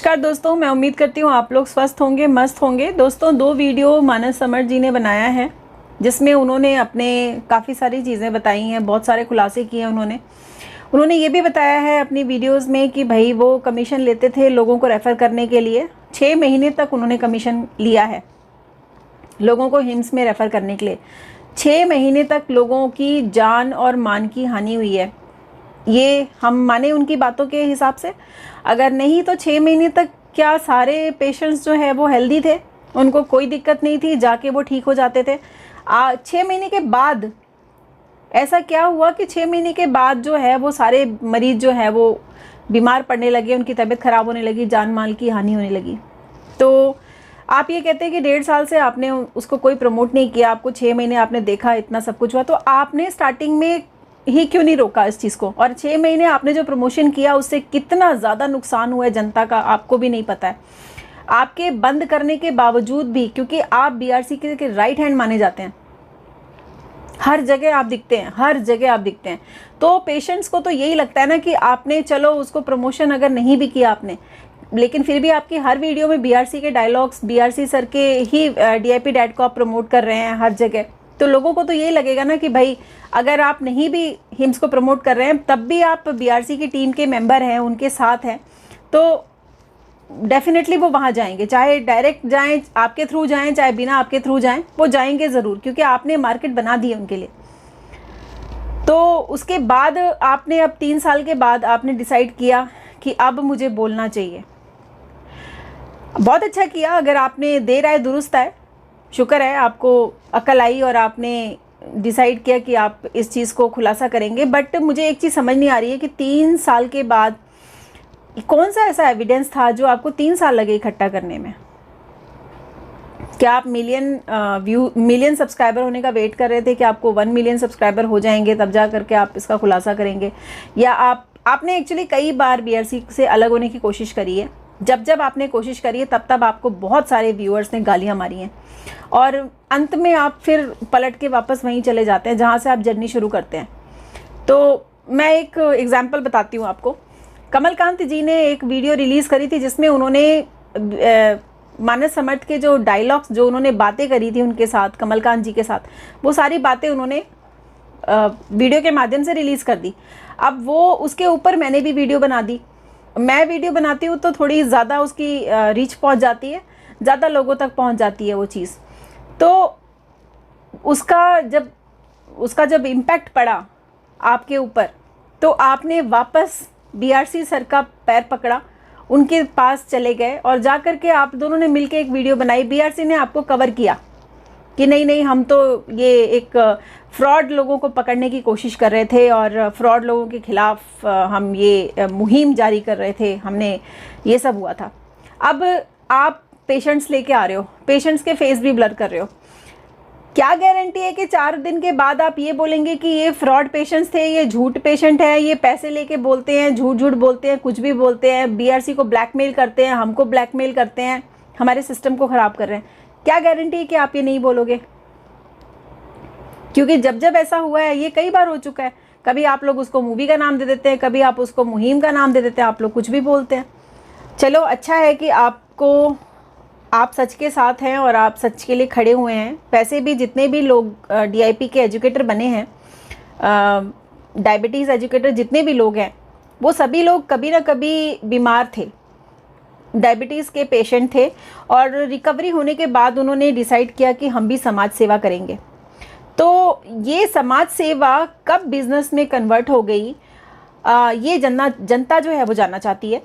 नमस्कार दोस्तों, मैं उम्मीद करती हूँ आप लोग स्वस्थ होंगे, मस्त होंगे। दोस्तों, 2 वीडियो मानस समर जी ने बनाया है जिसमें उन्होंने अपने काफ़ी सारी चीज़ें बताई हैं, बहुत सारे खुलासे किए हैं। उन्होंने ये भी बताया है अपनी वीडियोस में कि भाई वो कमीशन लेते थे लोगों को रेफ़र करने के लिए। 6 महीने तक उन्होंने कमीशन लिया है लोगों को हिम्स में रेफ़र करने के लिए। 6 महीने तक लोगों की जान और मान की हानि हुई है। ये हम माने उनकी बातों के हिसाब से। अगर नहीं तो 6 महीने तक क्या सारे पेशेंट्स जो है वो हेल्दी थे, उनको कोई दिक्कत नहीं थी, जाके वो ठीक हो जाते थे। 6 महीने के बाद ऐसा क्या हुआ कि 6 महीने के बाद जो है वो सारे मरीज जो है वो बीमार पड़ने लगे, उनकी तबीयत ख़राब होने लगी, जान माल की हानि होने लगी। तो आप ये कहते हैं कि 1.5 साल से आपने उसको कोई प्रमोट नहीं किया, आपको 6 महीने आपने देखा, इतना सब कुछ हुआ, तो आपने स्टार्टिंग में ही क्यों नहीं रोका इस चीज़ को? और 6 महीने आपने जो प्रमोशन किया उससे कितना ज़्यादा नुकसान हुआ है जनता का, आपको भी नहीं पता है। आपके बंद करने के बावजूद भी, क्योंकि आप बीआरसी के राइट हैंड माने जाते हैं, हर जगह आप दिखते हैं, हर जगह आप दिखते हैं, तो पेशेंट्स को तो यही लगता है ना कि आपने चलो उसको प्रमोशन अगर नहीं भी किया आपने, लेकिन फिर भी आपकी हर वीडियो में बीआरसी के डायलॉग्स, बीआरसी सर के ही डीआईपी डैड को आप प्रमोट कर रहे हैं हर जगह। तो लोगों को तो यही लगेगा ना कि भाई अगर आप नहीं भी हिम्स को प्रमोट कर रहे हैं तब भी आप बीआरसी की टीम के मेंबर हैं, उनके साथ हैं, तो डेफिनेटली वो वहाँ जाएंगे, चाहे डायरेक्ट जाएं, आपके थ्रू जाएं, चाहे बिना आपके थ्रू जाएं, वो जाएंगे ज़रूर, क्योंकि आपने मार्केट बना दी है उनके लिए। तो उसके बाद आपने अब 3 साल के बाद आपने डिसाइड किया कि अब मुझे बोलना चाहिए। बहुत अच्छा किया, अगर आपने देर आए दुरुस्त आए, शुक्र है आपको अकल आई और आपने डिसाइड किया कि आप इस चीज़ को खुलासा करेंगे। बट मुझे एक चीज़ समझ नहीं आ रही है कि 3 साल के बाद कौन सा ऐसा एविडेंस था जो आपको 3 साल लगे इकट्ठा करने में? क्या आप मिलियन सब्सक्राइबर होने का वेट कर रहे थे कि आपको 1 मिलियन सब्सक्राइबर हो जाएंगे तब जा करके आप इसका खुलासा करेंगे? या आपने एक्चुअली कई बार बीआरसी से अलग होने की कोशिश करी है। जब आपने कोशिश करी है तब आपको बहुत सारे व्यूअर्स ने गालियाँ मारी हैं और अंत में आप फिर पलट के वापस वहीं चले जाते हैं जहाँ से आप जर्नी शुरू करते हैं। तो मैं एक एग्जाम्पल बताती हूँ आपको। कमलकांत जी ने एक वीडियो रिलीज़ करी थी जिसमें उन्होंने मानस समर्थ के जो डायलॉग्स, जो उन्होंने बातें करी थी उनके साथ, कमलकांत जी के साथ, वो सारी बातें उन्होंने वीडियो के माध्यम से रिलीज़ कर दी। अब वो उसके ऊपर मैंने भी वीडियो बना दी। मैं वीडियो बनाती हूँ तो थोड़ी ज़्यादा उसकी रीच पहुँच जाती है, ज़्यादा लोगों तक पहुँच जाती है वो चीज़। तो उसका जब इम्पैक्ट पड़ा आपके ऊपर, तो आपने वापस बीआरसी सर का पैर पकड़ा, उनके पास चले गए और जा कर के आप दोनों ने मिलके एक वीडियो बनाई। बीआरसी ने आपको कवर किया कि नहीं हम तो ये एक फ्रॉड लोगों को पकड़ने की कोशिश कर रहे थे और फ्रॉड लोगों के खिलाफ हम ये मुहिम जारी कर रहे थे, हमने ये सब हुआ था। अब आप पेशेंट्स लेके आ रहे हो, पेशेंट्स के फेस भी ब्लर कर रहे हो। क्या गारंटी है कि 4 दिन के बाद आप ये बोलेंगे कि ये फ्रॉड पेशेंट्स थे, ये झूठ पेशेंट है, ये पैसे लेके बोलते हैं, झूठ बोलते हैं, कुछ भी बोलते हैं, बीआरसी को ब्लैकमेल करते हैं, हमको ब्लैकमेल करते हैं, हमारे सिस्टम को ख़राब कर रहे हैं? क्या गारंटी है कि आप ये नहीं बोलोगे? क्योंकि जब ऐसा हुआ है, ये कई बार हो चुका है। कभी आप लोग उसको मूवी का नाम दे देते हैं, कभी आप उसको मुहिम का नाम दे देते हैं, आप लोग कुछ भी बोलते हैं। चलो, अच्छा है कि आप सच के साथ हैं और आप सच के लिए खड़े हुए हैं। वैसे भी जितने भी लोग डीआईपी के एजुकेटर बने हैं, डायबिटीज़ एजुकेटर जितने भी लोग हैं, वो सभी लोग कभी ना कभी बीमार थे, डायबिटीज़ के पेशेंट थे, और रिकवरी होने के बाद उन्होंने डिसाइड किया कि हम भी समाज सेवा करेंगे। तो ये समाज सेवा कब बिजनेस में कन्वर्ट हो गई, ये जनता जो है वो जानना चाहती है।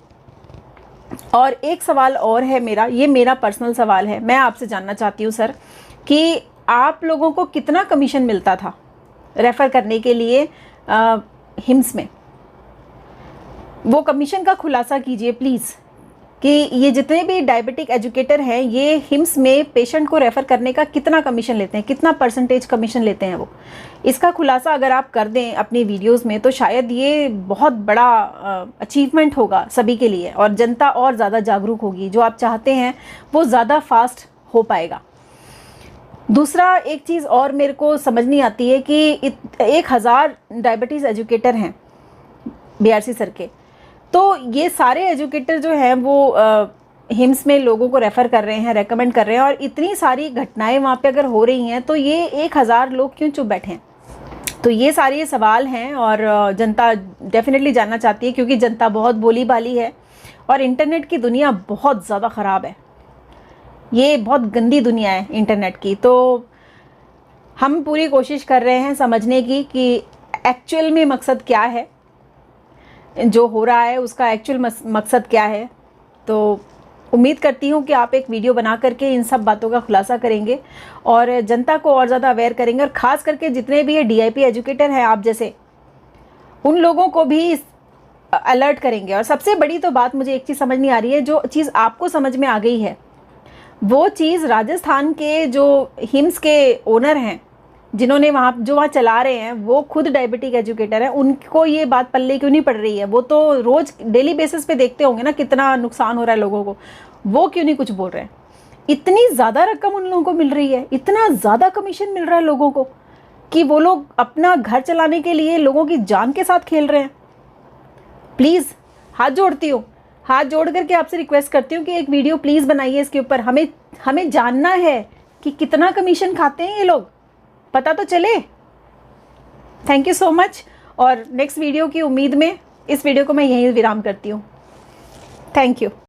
और एक सवाल और है मेरा, ये मेरा पर्सनल सवाल है, मैं आपसे जानना चाहती हूँ सर कि आप लोगों को कितना कमीशन मिलता था रेफ़र करने के लिए हिम्स में? वो कमीशन का खुलासा कीजिए प्लीज़, कि ये जितने भी डायबिटिक एजुकेटर हैं, ये हिम्स में पेशेंट को रेफ़र करने का कितना कमीशन लेते हैं, कितना परसेंटेज कमीशन लेते हैं वो? इसका खुलासा अगर आप कर दें अपनी वीडियोस में तो शायद ये बहुत बड़ा अचीवमेंट होगा सभी के लिए, और जनता और ज़्यादा जागरूक होगी। जो आप चाहते हैं वो ज़्यादा फास्ट हो पाएगा। दूसरा, एक चीज़ और मेरे को समझ नहीं आती है कि 1000 डायबिटीज़ एजुकेटर हैं बीआरसी सर के, तो ये सारे एजुकेटर जो हैं वो हिम्स में लोगों को रेफ़र कर रहे हैं, रेकमेंड कर रहे हैं, और इतनी सारी घटनाएं वहाँ पे अगर हो रही हैं तो ये 1000 लोग क्यों चुप बैठे हैं? तो ये सारे सवाल हैं और जनता डेफिनेटली जानना चाहती है, क्योंकि जनता बहुत भोली भाली है और इंटरनेट की दुनिया बहुत ज़्यादा ख़राब है। ये बहुत गंदी दुनिया है इंटरनेट की। तो हम पूरी कोशिश कर रहे हैं समझने की कि एक्चुअल में मकसद क्या है, जो हो रहा है उसका एक्चुअल मकसद क्या है। तो उम्मीद करती हूँ कि आप एक वीडियो बना करके इन सब बातों का खुलासा करेंगे और जनता को और ज़्यादा अवेयर करेंगे, और ख़ास करके जितने भी ये DIP एजुकेटर हैं आप जैसे, उन लोगों को भी अलर्ट करेंगे। और सबसे बड़ी तो बात मुझे एक चीज़ समझ नहीं आ रही है, जो चीज़ आपको समझ में आ गई है वो चीज़ राजस्थान के जो हिम्स के ओनर हैं, जिन्होंने वहाँ चला रहे हैं, वो खुद डायबिटिक एजुकेटर हैं, उनको ये बात पल्ले क्यों नहीं पड़ रही है? वो तो रोज़ डेली बेसिस पे देखते होंगे ना कितना नुकसान हो रहा है लोगों को, वो क्यों नहीं कुछ बोल रहे हैं? इतनी ज़्यादा रकम उन लोगों को मिल रही है, इतना ज़्यादा कमीशन मिल रहा है लोगों को कि वो लोग अपना घर चलाने के लिए लोगों की जान के साथ खेल रहे हैं। प्लीज़ हाथ जोड़ती हूँ, हाथ जोड़ करके आपसे रिक्वेस्ट करती हूँ कि एक वीडियो प्लीज़ बनाइए इसके ऊपर। हमें जानना है कि कितना कमीशन खाते हैं ये लोग, पता तो चले। थैंक यू सो मच, और नेक्स्ट वीडियो की उम्मीद में इस वीडियो को मैं यहीं विराम करती हूँ। Thank you.